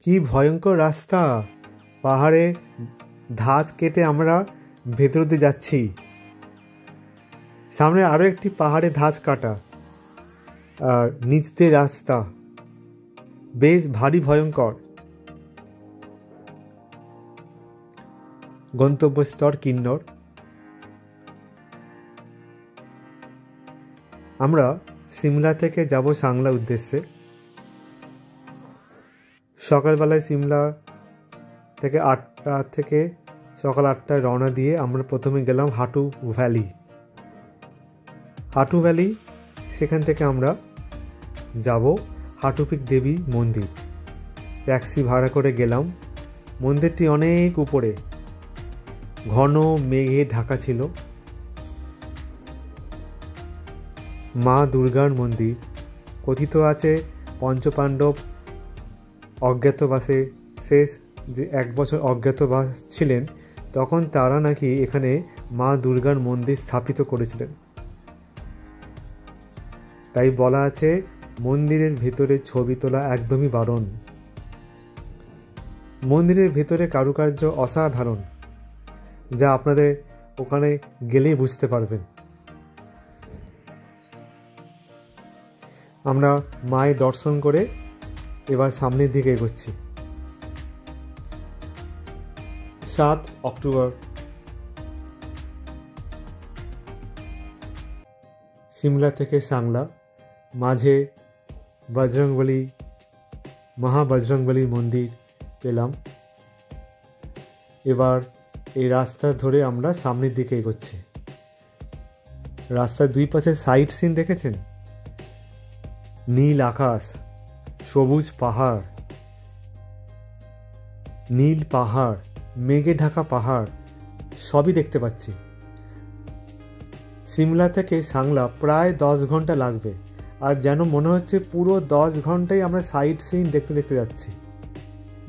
কি ভয়ঙ্কর রাস্তা! পাহাড়ে ধাঁচ কেটে আমরা ভেতর দিয়ে যাচ্ছি। সামনে আরও একটি পাহাড়ে ধাঁচ কাটা, আর নিচ দিয়ে রাস্তা, বেশ ভারী ভয়ঙ্কর। গন্তব্যস্থল কিন্নর। আমরা সিমলা থেকে যাব সাংলা উদ্দেশ্যে। সকালবেলায় সিমলা থেকে সকাল 8টায় রওনা দিয়ে আমরা প্রথমে গেলাম হাটু ভ্যালি। সেখান থেকে আমরা যাব হাটুপিক দেবী মন্দির। ট্যাক্সি ভাড়া করে গেলাম। মন্দিরটি অনেক উপরে, ঘন মেঘে ঢাকা ছিল। মা দুর্গার মন্দির। কথিত আছে পঞ্চপাণ্ডব অজ্ঞাতবাসে শেষ যে 1 বছর অজ্ঞাতবাস ছিলেন, তখন তারা নাকি এখানে মা দুর্গার মন্দির স্থাপিত করেছিলেন। তাই বলা আছে মন্দিরের ভেতরে ছবি তোলা একদমই বারণ। মন্দিরের ভেতরে কারুকার্য অসাধারণ, যা আপনাদের ওখানে গেলেই বুঝতে পারবেন। আমরা মায়ের দর্শন করে এবার সামনের দিকে এগোচ্ছি। 7 অক্টোবর। সিমলা থেকে সাংলা, মাঝে মহাবজরংবলী মন্দির পেলাম। এবার এই রাস্তা ধরে আমরা সামনের দিকে এগোচ্ছি। রাস্তার 2 পাশে সাইট সিন দেখেছেন? নীল আকাশ, সবুজ পাহাড়, নীল পাহাড়, মেঘে ঢাকা পাহাড়, সবই দেখতে পাচ্ছি। সিমলা থেকে সাংলা প্রায় 10 ঘন্টা লাগবে, আর যেন মনে হচ্ছে পুরো 10 ঘন্টাই আমরা সাইট সিন দেখতে দেখতে যাচ্ছি।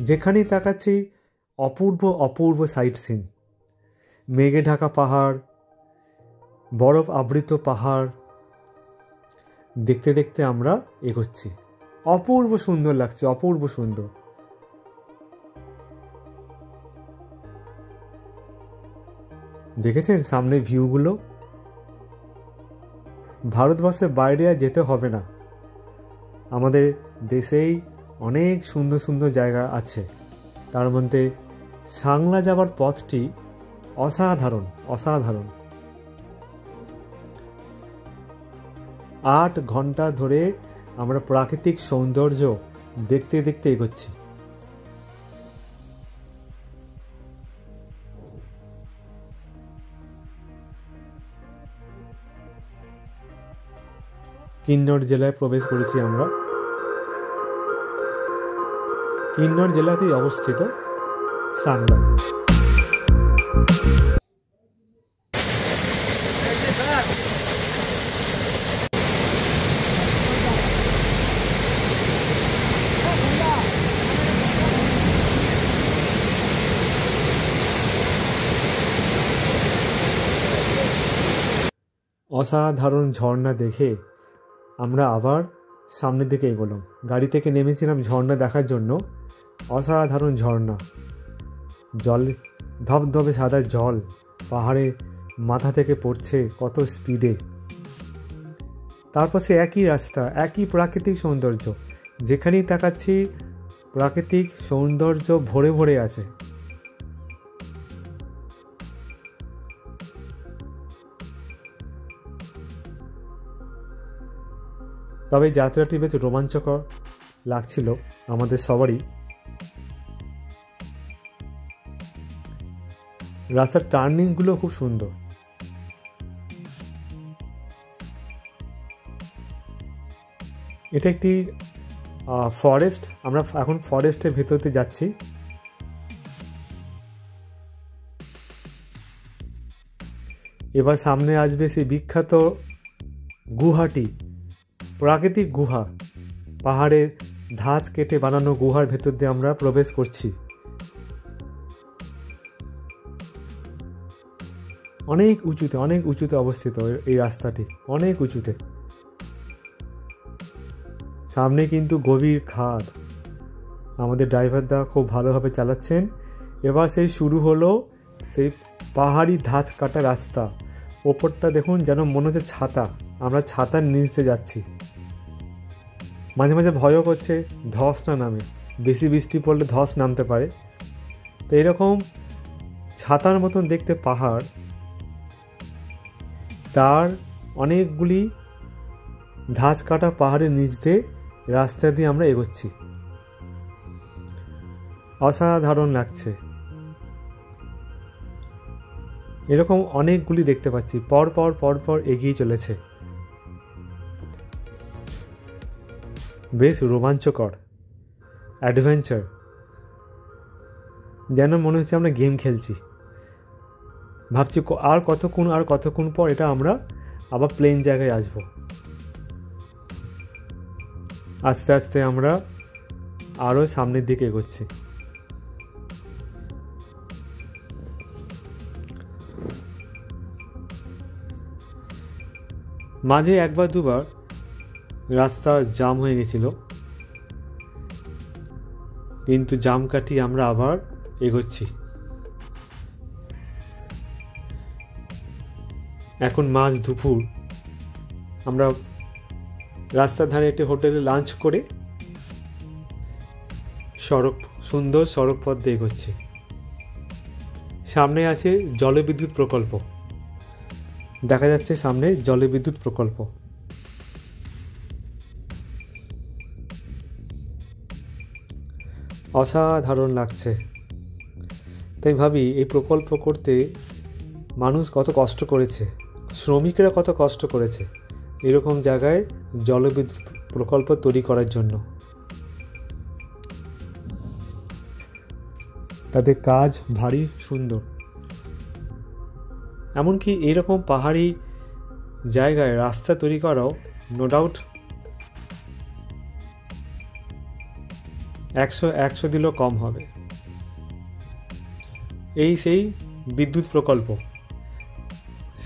যেখানেই তাকাচ্ছি অপূর্ব সাইট সিন। মেঘে ঢাকা পাহাড়, বরফ আবৃত পাহাড় দেখতে দেখতে আমরা এগোচ্ছি। অপূর্ব সুন্দর লাগছে, অপূর্ব সুন্দর। দেখেছেন সামনে ভিউগুলো? ভারতবর্ষের বাইরে আর যেতে হবে না, আমাদের দেশেই অনেক সুন্দর সুন্দর জায়গা আছে। তার মধ্যে সাংলা যাবার পথটি অসাধারণ। 8 ঘন্টা ধরে আমরা প্রাকৃতিক সৌন্দর্য দেখতে দেখতে এগোচ্ছি। কিন্নর জেলায় প্রবেশ করেছি আমরা। কিন্নর জেলাতেই অবস্থিত সাংলা। অসাধারণ ঝর্ণা দেখে আমরা আবার সামনের দিকে এগোলাম। গাড়ি থেকে নেমেছিলাম ঝর্ণা দেখার জন্য। অসাধারণ ঝর্ণা, জল ধবধবে সাদা জল পাহাড়ে মাথা থেকে পড়ছে কত স্পিডে। তারপর সে একই রাস্তা, একই প্রাকৃতিক সৌন্দর্য। যেখানেই তাকাচ্ছি প্রাকৃতিক সৌন্দর্য ভরে ভরে আছে। তবে যাত্রাটি বেশ রোমাঞ্চকর লাগছিল আমাদের সবারই। রাস্তার টার্নিংগুলো খুব সুন্দর। এটা একটি ফরেস্ট। আমরা এখন ফরেস্টের ভেতর দিয়ে যাচ্ছি। এবার সামনে আসবে সেই বিখ্যাত গুহাটি, প্রাকৃতিক গুহা। পাহাড়ের ধাঁচ কেটে বানানো গুহার ভেতর দিয়ে আমরা প্রবেশ করছি। অনেক উঁচুতে অবস্থিত এই রাস্তাটি, অনেক উঁচুতে। সামনে কিন্তু গভীর খাদ, আমাদের ড্রাইভারদা খুব ভালোভাবে চালাচ্ছেন। এবার সেই শুরু হলো সেই পাহাড়ি ধাঁচ কাটা রাস্তা। ওপরটা দেখুন যেন মনে হচ্ছে ছাতা, আমরা ছাতার নিচে যাচ্ছি। মাঝে মাঝে ভয়ও করছে ধস না নামে, বেশি বৃষ্টি পড়লে ধস নামতে পারে। তো এরকম ছাতার মতন দেখতে পাহাড়, তার অনেকগুলি ধাঁচ কাটা পাহাড়ের নিচ দিয়ে রাস্তা দিয়ে আমরা এগোচ্ছি। অসাধারণ লাগছে। এরকম অনেকগুলি দেখতে পাচ্ছি, পর পর এগিয়ে চলেছে। বেশ রোমাঞ্চকর, অ্যাডভেঞ্চার, যেন মনে হচ্ছে আমরা গেম খেলছি। ভাবছি আর কতক্ষণ পর এটা আমরা আবার প্লেন জায়গায় আসবো। আস্তে আস্তে আমরা আরও সামনের দিকে এগোচ্ছি। মাঝে একবার দুবার রাস্তা জাম হয়ে গেছিল, কিন্তু জাম কাটিয়ে আমরা আবার এগোচ্ছি। এখন মাঝ দুপুর, আমরা রাস্তার ধারে একটি হোটেলে লাঞ্চ করে সুন্দর সড়ক পথ দিয়ে এগোচ্ছি। সামনে আছে জলবিদ্যুৎ প্রকল্প, দেখা যাচ্ছে সামনে জলবিদ্যুৎ প্রকল্প। অসাধারণ লাগছে। তাই ভাবি এই প্রকল্প করতে মানুষ কত কষ্ট করেছে, শ্রমিকরা কত কষ্ট করেছে এরকম জায়গায় জলবিদ্যুৎ প্রকল্প তৈরি করার জন্য। তাদের কাজ ভারী সুন্দর। এমনকি এরকম পাহাড়ি জায়গায় রাস্তা তৈরি করাও নো ডাউট 100 দিলেও কম হবে। এই সেই বিদ্যুৎ প্রকল্প,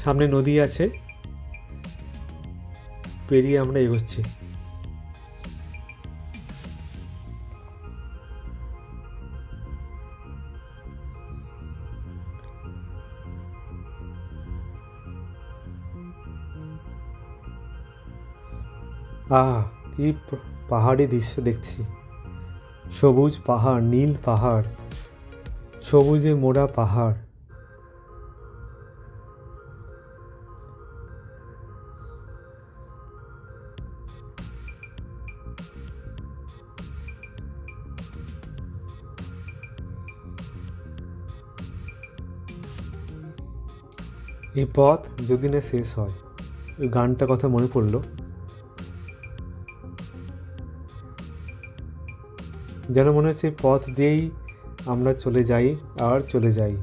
সামনে নদী আছে, পেরিয়ে আমরা এগোচ্ছি। কি পাহাড়ি দৃশ্য দেখছি, সবুজ পাহাড়, নীল পাহাড়, সবুজে মোড়া পাহাড়। এই পথ যদি না শেষ হয়, ওই গানটা কথা মনে পড়ল, যেন মনে হচ্ছে পথ দিয়েই আমরা চলে যাই আর চলে যাই।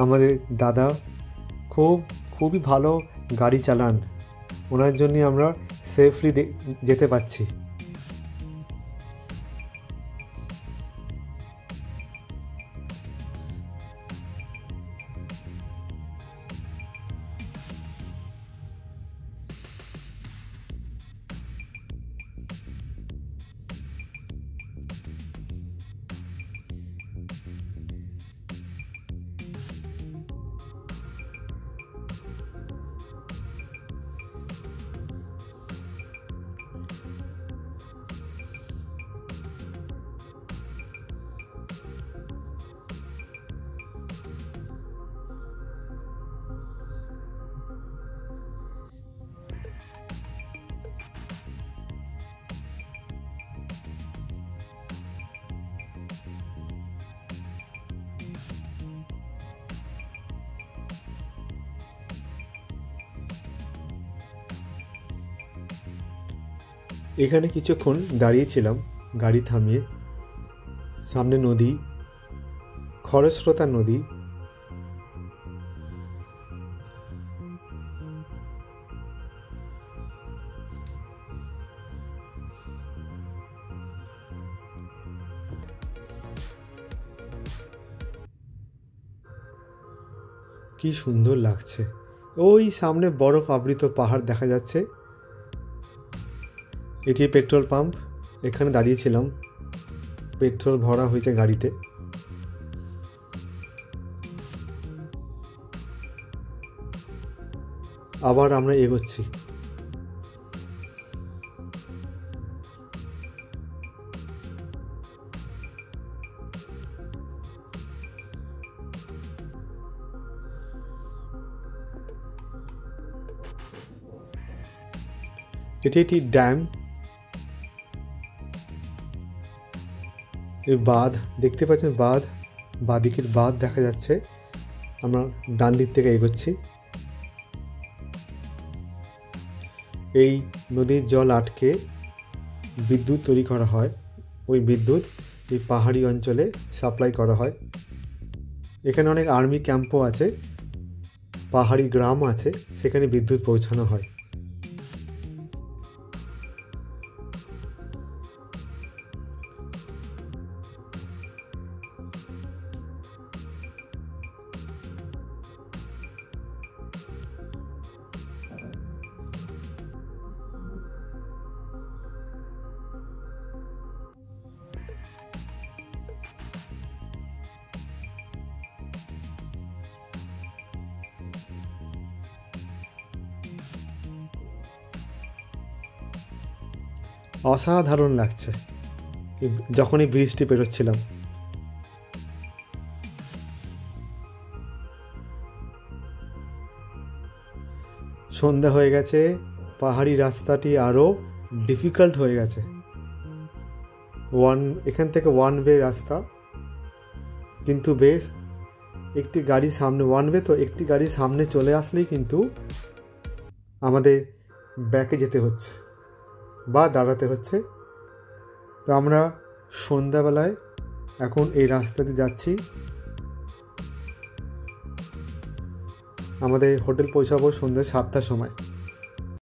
আমাদের দাদা খুবই ভালো গাড়ি চালান, ওনার জন্য আমরা সেফলি যেতে পারছি। এখানে কিছুক্ষণ দাঁড়িয়েছিলাম গাড়ি থামিয়ে। সামনে নদী, খরস্রোতা নদী। কি সুন্দর লাগছে ওই সামনে বরফ আবৃত পাহাড় দেখা যাচ্ছে। এটি পেট্রোল পাম্প, এখানে দাঁড়িয়েছিলাম, পেট্রোল ভরা হয়েছে গাড়িতে। আবার আমরা এগোচ্ছি। এটি একটি ড্যাম, এই বাঁধ দেখতে পাচ্ছেন, বাঁদিকের বাঁধ দেখা যাচ্ছে। আমরা ডান দিক থেকে এগোচ্ছি। এই নদীর জল আটকে বিদ্যুৎ তৈরি করা হয়, ওই বিদ্যুৎ এই পাহাড়ি অঞ্চলে সাপ্লাই করা হয়। এখানে অনেক আর্মি ক্যাম্পও আছে, পাহাড়ি গ্রাম আছে, সেখানে বিদ্যুৎ পৌঁছানো হয়। অসাধারণ লাগছে যখন এই ব্রিজটি পেরোচ্ছিলাম। সন্ধ্যা হয়ে গেছে, পাহাড়ি রাস্তাটি আরও ডিফিকাল্ট হয়ে গেছে। এখান থেকে ওয়ান ওয়ে রাস্তা, কিন্তু বেশ একটি গাড়ি সামনে, ওয়ান ওয়ে তো একটি গাড়ি সামনে চলে আসলেই কিন্তু আমাদের ব্যাকে যেতে হচ্ছে বা দাঁড়াতে হচ্ছে। তো আমরা সন্ধ্যাবেলায় এখন এই রাস্তাতে যাচ্ছি। আমাদের হোটেল পৌঁছাবো সন্ধ্যে 7টার সময়।